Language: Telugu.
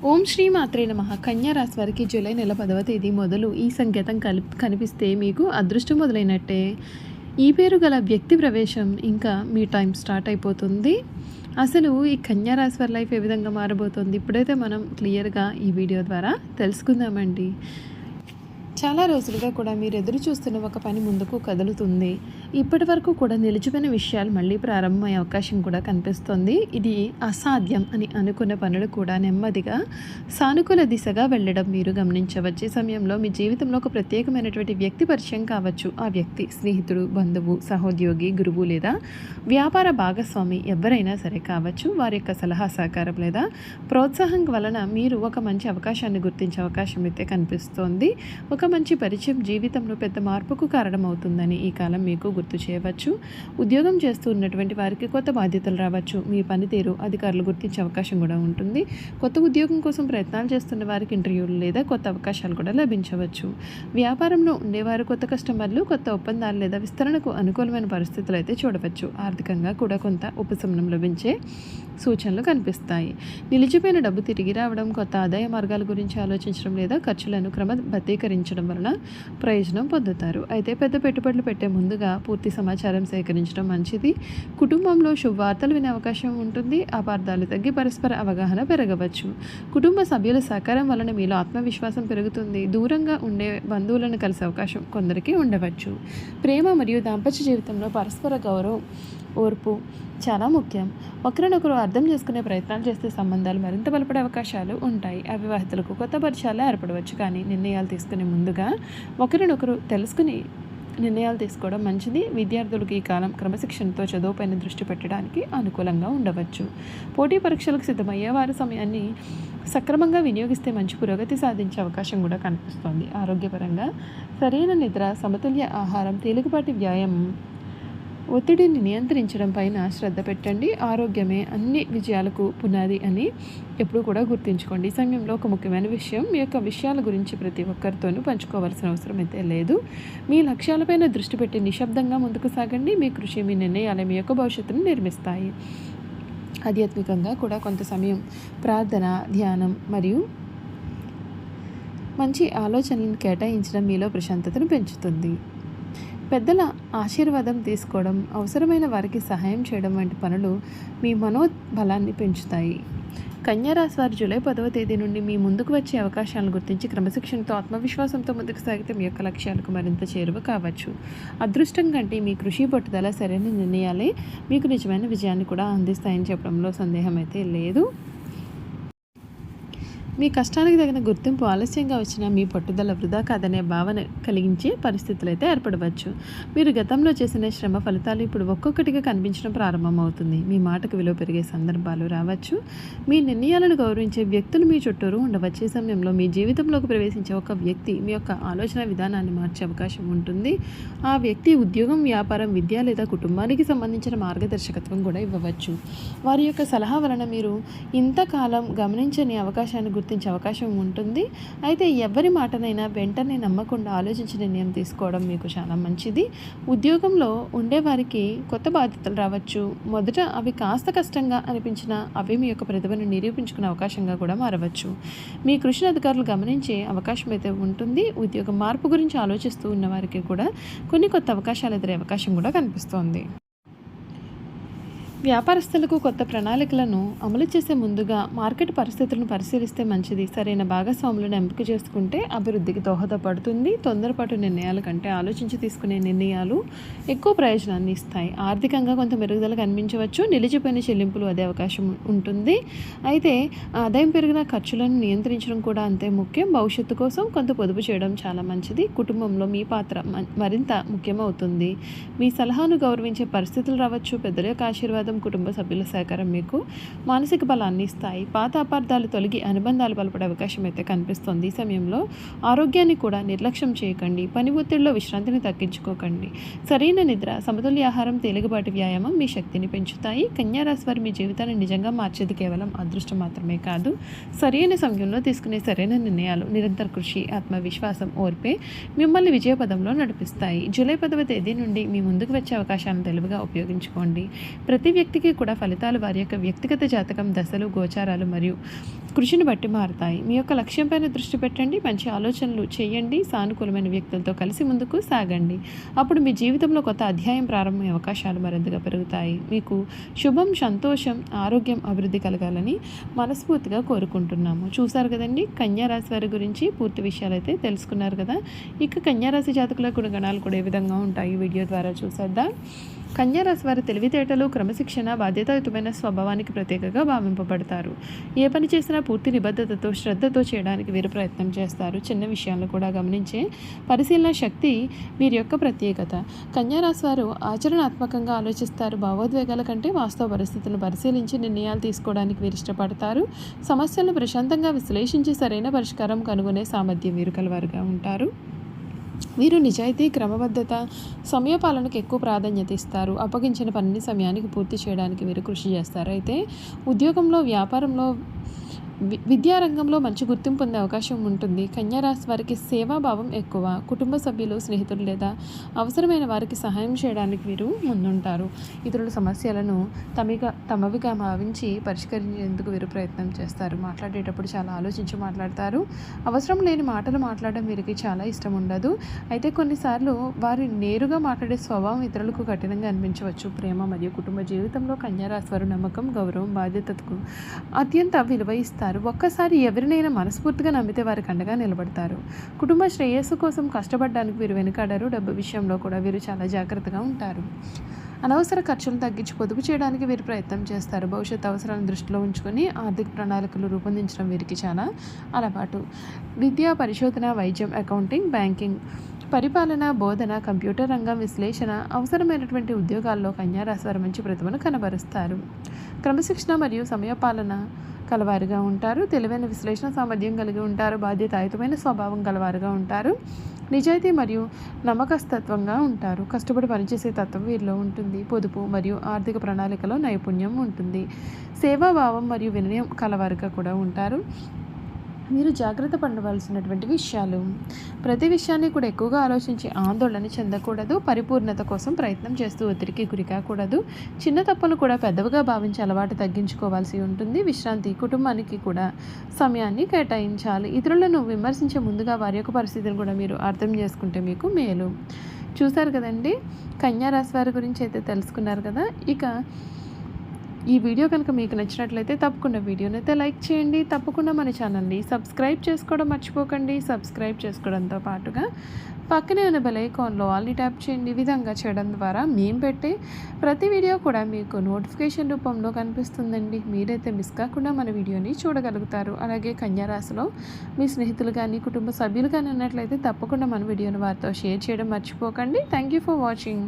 ఓం శ్రీ మాత్రే నమః. కన్యా రాశి వారికి జూలై నెల 10వ తేదీ మొదలు ఈ సంకేతం కనిపిస్తే మీకు అదృష్టం మొదలైనట్టే. ఈ పేరు గల వ్యక్తి ప్రవేశం ఇంకా మీ టైం స్టార్ట్ అయిపోతుంది. అసలు ఈ కన్యా రాశి వారి లైఫ్ ఏ విధంగా మారబోతుంది ఇప్పుడైతే మనం క్లియర్గా ఈ వీడియో ద్వారా తెలుసుకుందామండి. చాలా రోజులుగా కూడా మీరు ఎదురు చూస్తున్న ఒక పని ముందుకు కదులుతుంది. ఇప్పటి వరకు కూడా నిలిచిపోయిన విషయాలు మళ్ళీ ప్రారంభమయ్యే అవకాశం కూడా కనిపిస్తుంది. ఇది అసాధ్యం అని అనుకున్న పనులు కూడా నెమ్మదిగా సానుకూల దిశగా వెళ్ళడం మీరు గమనించవచ్చు. ఈ సమయంలో మీ జీవితంలో ఒక ప్రత్యేకమైనటువంటి వ్యక్తి పరిచయం కావచ్చు. ఆ వ్యక్తి స్నేహితుడు, బంధువు, సహోద్యోగి, గురువు లేదా వ్యాపార భాగస్వామి ఎవరైనా సరే కావచ్చు. వారి యొక్క సలహా సహకారం లేదా ప్రోత్సాహం వలన మీరు ఒక మంచి అవకాశాన్ని గుర్తించే అవకాశం అయితే కనిపిస్తోంది. ఒక మంచి పరిచయం జీవితంలో పెద్ద మార్పుకు కారణమవుతుందని ఈ కాలం మీకు గుర్తు చేయవచ్చు. ఉద్యోగం చేస్తూ ఉన్నటువంటి వారికి కొత్త బాధ్యతలు రావచ్చు. మీ పనితీరు అధికారులు గుర్తించే అవకాశం కూడా ఉంటుంది. కొత్త ఉద్యోగం కోసం ప్రయత్నాలు చేస్తున్న వారికి ఇంటర్వ్యూలు లేదా కొత్త అవకాశాలు కూడా లభించవచ్చు. వ్యాపారంలో ఉండేవారు కొత్త కస్టమర్లు, కొత్త ఒప్పందాలు లేదా విస్తరణకు అనుకూలమైన పరిస్థితులు అయితే చూడవచ్చు. ఆర్థికంగా కూడా కొంత ఉపశమనం లభించే సూచనలు కనిపిస్తాయి. నిలిచిపోయిన డబ్బు తిరిగి రావడం, కొత్త ఆదాయ మార్గాల గురించి ఆలోచించడం లేదా ఖర్చులను క్రమబద్ధీకరించడం వలన ప్రయోజనం పొందుతారు. అయితే పెద్ద పెట్టుబడులు పెట్టే ముందుగా పూర్తి సమాచారం సేకరించడం మంచిది. కుటుంబంలో శుభవార్తలు వినే అవకాశం ఉంటుంది. అపార్థాలు తగ్గి పరస్పర అవగాహన పెరగవచ్చు. కుటుంబ సభ్యుల సహకారం వలన మీలో ఆత్మవిశ్వాసం పెరుగుతుంది. దూరంగా ఉండే బంధువులను కలిసే అవకాశం కొందరికి ఉండవచ్చు. ప్రేమ మరియు దాంపత్య జీవితంలో పరస్పర గౌరవం, ఓర్పు చాలా ముఖ్యం. ఒకరినొకరు అర్థం చేసుకునే ప్రయత్నాలు చేస్తే సంబంధాలు మరింత బలపడే అవకాశాలు ఉంటాయి. అవివాహితులకు కొత్త పరిచయాలు ఏర్పడవచ్చు. కానీ నిర్ణయాలు తీసుకునే ముందుగా ఒకరినొకరు తెలుసుకుని నిర్ణయాలు తీసుకోవడం మంచిది. విద్యార్థులకు ఈ కాలం క్రమశిక్షణతో చదువుపైన దృష్టి పెట్టడానికి అనుకూలంగా ఉండవచ్చు. పోటీ పరీక్షలకు సిద్ధమయ్యే వారి సమయాన్ని సక్రమంగా వినియోగిస్తే మంచి పురోగతి సాధించే అవకాశం కూడా కనిపిస్తోంది. ఆరోగ్యపరంగా సరైన నిద్ర, సమతుల్య ఆహారం, తేలికపాటి వ్యాయామం, ఒత్తిడిని నియంత్రించడం పైన శ్రద్ధ పెట్టండి. ఆరోగ్యమే అన్ని విజయాలకు పునాది అని ఎప్పుడు కూడా గుర్తుంచుకోండి. ఈ సమయంలో ఒక ముఖ్యమైన విషయం, మీ యొక్క విషయాల గురించి ప్రతి ఒక్కరితోనూ పంచుకోవాల్సిన అవసరం అయితే లేదు. మీ లక్ష్యాలపైన దృష్టి పెట్టి నిశ్శబ్దంగా ముందుకు సాగండి. మీ కృషి, మీ నిర్ణయాలే మీ యొక్క భవిష్యత్తును నిర్మిస్తాయి. ఆధ్యాత్మికంగా కూడా కొంత సమయం ప్రార్థన, ధ్యానం మరియు మంచి ఆలోచనలను కేటాయించడం మీలో ప్రశాంతతను పెంచుతుంది. పెద్దల ఆశీర్వాదం తీసుకోవడం, అవసరమైన వారికి సహాయం చేయడం వంటి పనులు మీ మనోబలాన్ని పెంచుతాయి. కన్యా రాశి వారు జూలై 10వ తేదీ నుండి మీ ముందుకు వచ్చే అవకాశాలను గుర్తించి క్రమశిక్షణతో, ఆత్మవిశ్వాసంతో ముందుకు సాగితే మీ యొక్క లక్ష్యాలకు మరింత చేరువ కావచ్చు. అదృష్టం కంటే మీ కృషి, పట్టుదల, సరైన నిర్ణయాలే మీకు నిజమైన విజయాన్ని కూడా అందిస్తాయని చెప్పడంలో సందేహం అయితే లేదు. మీ కష్టానికి తగిన గుర్తింపు ఆలస్యంగా వచ్చినా మీ పట్టుదల వృధా కాదనే భావన కలిగించే పరిస్థితులు అయితే ఏర్పడవచ్చు. మీరు గతంలో చేసిన శ్రమ ఫలితాలు ఇప్పుడు ఒక్కొక్కటిగా కనిపించడం ప్రారంభమవుతుంది. మీ మాటకు విలువ పెరిగే సందర్భాలు రావచ్చు. మీ నిర్ణయాలను గౌరవించే వ్యక్తులు మీ చుట్టూరు ఉండవచ్చు. ఈ సమయంలో మీ జీవితంలోకి ప్రవేశించే ఒక వ్యక్తి మీ యొక్క ఆలోచన విధానాన్ని మార్చే అవకాశం ఉంటుంది. ఆ వ్యక్తి ఉద్యోగం, వ్యాపారం, విద్య లేదా కుటుంబానికి సంబంధించిన మార్గదర్శకత్వం కూడా ఇవ్వవచ్చు. వారి యొక్క సలహా వలన మీరు ఇంతకాలం గమనించని అవకాశాన్ని గుర్తించే అవకాశం ఉంటుంది. అయితే ఎవరి మాటనైనా వెంటనే నమ్మకుండా ఆలోచించి నిర్ణయం తీసుకోవడం మీకు చాలా మంచిది. ఉద్యోగంలో ఉండేవారికి కొత్త బాధ్యతలు రావచ్చు. మొదట అవి కాస్త కష్టంగా అనిపించినా అవి మీ యొక్క ప్రతిభను నిరూపించుకునే అవకాశంగా కూడా మారవచ్చు. మీ కృషిని అధికారులు గమనించే అవకాశం అయితే ఉంటుంది. ఉద్యోగ మార్పు గురించి ఆలోచిస్తూ ఉన్న వారికి కూడా కొన్ని కొత్త అవకాశాలు ఎదురే అవకాశం కూడా కనిపిస్తోంది. వ్యాపారస్తులకు కొత్త ప్రణాళికలను అమలు చేసే ముందుగా మార్కెట్ పరిస్థితులను పరిశీలిస్తే మంచిది. సరైన భాగస్వాములను ఎంపిక చేసుకుంటే అభివృద్ధికి దోహదపడుతుంది. తొందరపాటు నిర్ణయాల కంటే ఆలోచించి తీసుకునే నిర్ణయాలు ఎక్కువ ప్రయోజనాన్ని ఇస్తాయి. ఆర్థికంగా కొంత మెరుగుదల కనిపించవచ్చు. నిలిచిపోయిన చెల్లింపులు అదే అవకాశం ఉంటుంది. అయితే ఆదాయం పెరిగిన ఖర్చులను నియంత్రించడం కూడా అంతే ముఖ్యం. భవిష్యత్తు కోసం కొంత పొదుపు చేయడం చాలా మంచిది. కుటుంబంలో మీ పాత్ర మరింత ముఖ్యమవుతుంది. మీ సలహాను గౌరవించే పరిస్థితులు రావచ్చు. పెద్దల యొక్క ఆశీర్వాదం, కుటుంబ సభ్యుల సహకారం మీకు మానసిక బలాన్ని ఇస్తాయి. పాత అపార్థాలు తొలగి అనుబంధాలు బలపడే అవకాశం అయితే కనిపిస్తుంది. ఈ సమయంలో ఆరోగ్యాన్ని కూడా నిర్లక్ష్యం చేయకండి. పని ఒత్తిడిలో విశ్రాంతిని తగ్గించుకోకండి. సరైన నిద్ర, సమతుల్య ఆహారం, తేలికపాటి వ్యాయామం మీ శక్తిని పెంచుతాయి. కన్యా రాశి వారి మీ జీవితాన్ని నిజంగా మార్చేది కేవలం అదృష్టం మాత్రమే కాదు, సరైన సమయంలో తీసుకునే సరైన నిర్ణయాలు, నిరంతర కృషి, ఆత్మవిశ్వాసం, ఓర్పే మిమ్మల్ని విజయపదంలో నడిపిస్తాయి. జూలై 10వ తేదీ నుండి మీ ముందుకు వచ్చే అవకాశాలను తెలివిగా ఉపయోగించుకోండి. ప్రతి వ్యక్తికి కూడా ఫలితాలు వారి యొక్క వ్యక్తిగత జాతకం, దశలు, గోచారాలు మరియు కృషిని బట్టి మారుతాయి. మీ యొక్క లక్ష్యంపైన దృష్టి పెట్టండి, మంచి ఆలోచనలు చేయండి, సానుకూలమైన వ్యక్తులతో కలిసి ముందుకు సాగండి. అప్పుడు మీ జీవితంలో కొత్త అధ్యాయం ప్రారంభమయ్యే అవకాశాలు మరింతగా పెరుగుతాయి. మీకు శుభం, సంతోషం, ఆరోగ్యం, అభివృద్ధి కలగాలని మనస్ఫూర్తిగా కోరుకుంటున్నాము. చూసారు కదండి కన్యా రాశి వారి గురించి పూర్తి విషయాలు అయితే తెలుసుకున్నారు కదా. ఇక కన్యా రాశి జాతకుల గుణగణాలు కూడా ఏ విధంగా ఉంటాయి వీడియో ద్వారా చూసేద్దాం. కన్యా రాశి వారి తెలివితేటలు, క్రమశిక్షణ, బాధ్యతాయుతమైన స్వభావానికి ప్రత్యేకంగా భావింపబడతారు. ఏ పని చేసినా పూర్తి నిబద్ధతతో, శ్రద్ధతో చేయడానికి వీరు ప్రయత్నం చేస్తారు. చిన్న విషయాలను కూడా గమనించే పరిశీలన శక్తి వీరి యొక్క ప్రత్యేకత. కన్యా రాశి వారు ఆచరణాత్మకంగా ఆలోచిస్తారు. భావోద్వేగాల కంటే వాస్తవ పరిస్థితులను పరిశీలించి నిర్ణయాలు తీసుకోవడానికి వీరు ఇష్టపడతారు. సమస్యలను ప్రశాంతంగా విశ్లేషించి సరైన పరిష్కారం కనుగొనే సామర్థ్యం వీరు కలవారుగా ఉంటారు. వీరు నిజాయితీ, క్రమబద్ధత, సమయపాలనకు ఎక్కువ ప్రాధాన్యత ఇస్తారు. అప్పగించిన పనిని సమయానికి పూర్తి చేయడానికి వీరు కృషి చేస్తారు. అయితే ఉద్యోగంలో, వ్యాపారంలో, విద్యారంగంలో మంచి గుర్తింపు పొందే అవకాశం ఉంటుంది. కన్యా రాశి వారికి సేవాభావం ఎక్కువ. కుటుంబ సభ్యులు, స్నేహితులు లేదా అవసరమైన వారికి సహాయం చేయడానికి వీరు ముందుంటారు. ఇతరుల సమస్యలను తమవిగా భావించి పరిష్కరించేందుకు వీరు ప్రయత్నం చేస్తారు. మాట్లాడేటప్పుడు చాలా ఆలోచించి మాట్లాడతారు. అవసరం లేని మాటలు మాట్లాడడం వీరికి చాలా ఇష్టం ఉండదు. అయితే కొన్నిసార్లు వారి నేరుగా మాట్లాడే స్వభావం ఇతరులకు కఠినంగా అనిపించవచ్చు. ప్రేమ మరియు కుటుంబ జీవితంలో కన్యా రాశి వారు నమ్మకం, గౌరవం, బాధ్యతకు అత్యంత విలువ ఇస్తారు. ఒక్కసారి ఎవరినైనా మనస్ఫూర్తిగా నమ్మితే వారికి అండగా నిలబడతారు. కుటుంబ శ్రేయస్సు కోసం కష్టపడడానికి వీరు వెనుకాడరు. డబ్బు విషయంలో కూడా వీరు చాలా జాగ్రత్తగా ఉంటారు. అనవసర ఖర్చులను తగ్గించి పొదుపు చేయడానికి వీరు ప్రయత్నం చేస్తారు. భవిష్యత్ అవసరాలను దృష్టిలో ఉంచుకొని ఆర్థిక ప్రణాళికలు రూపొందించడం వీరికి చాలా అలవాటు. విద్య, పరిశోధన, వైద్యం, అకౌంటింగ్, బ్యాంకింగ్, పరిపాలన, బోధన, కంప్యూటర్ రంగం, విశ్లేషణ, అవసరమైనటువంటి ఉద్యోగాల్లో కన్యా రాశి వారు మంచి ప్రతిభను కనబరుస్తారు. క్రమశిక్షణ మరియు సమయపాలన కలవారుగా ఉంటారు. తెలివైన విశ్లేషణ సామర్థ్యం కలిగి ఉంటారు. బాధ్యతాయుతమైన స్వభావం కలవారుగా ఉంటారు. నిజాయితీ మరియు నమ్మకస్తత్వంగా ఉంటారు. కష్టపడి పనిచేసే తత్వం వీరిలో ఉంటుంది. పొదుపు మరియు ఆర్థిక ప్రణాళికలో నైపుణ్యం ఉంటుంది. సేవాభావం మరియు వినయం కలవారుగా కూడా ఉంటారు. మీరు జాగ్రత్త పడవలసినటువంటి విషయాలు: ప్రతి విషయాన్ని కూడా ఎక్కువగా ఆలోచించి ఆందోళన చెందకూడదు. పరిపూర్ణత కోసం ప్రయత్నం చేస్తూ ఒత్తిడికి గురి కాకూడదు. చిన్న తప్పును కూడా పెద్దవిగా భావించి అలవాటు తగ్గించుకోవాల్సి ఉంటుంది. విశ్రాంతి, కుటుంబానికి కూడా సమయాన్ని కేటాయించాలి. ఇతరులను విమర్శించే ముందుగా వారి యొక్క పరిస్థితిని కూడా మీరు అర్థం చేసుకుంటే మీకు మేలు. చూసారు కదండి కన్యా రాశి వారి గురించి అయితే తెలుసుకున్నారు కదా. ఇక ఈ వీడియో కనుక మీకు నచ్చినట్లయితే తప్పకుండా వీడియోని అయితే లైక్ చేయండి. తప్పకుండా మన ఛానల్ని సబ్స్క్రైబ్ చేసుకోవడం మర్చిపోకండి. సబ్స్క్రైబ్ చేసుకోవడంతో పాటుగా పక్కనే ఉన్న బెల్ ఐకాన్లో ఆల్ని ట్యాప్ చేయండి. ఈ విధంగా చేయడం ద్వారా మేము పెట్టే ప్రతి వీడియో కూడా మీకు నోటిఫికేషన్ రూపంలో కనిపిస్తుందండి. మీరైతే మిస్ కాకుండా మన వీడియోని చూడగలుగుతారు. అలాగే కన్యా రాశిలో మీ స్నేహితులు కానీ, కుటుంబ సభ్యులు కానీ ఉన్నట్లయితే తప్పకుండా మన వీడియోని వారితో షేర్ చేయడం మర్చిపోకండి. Thank you for watching.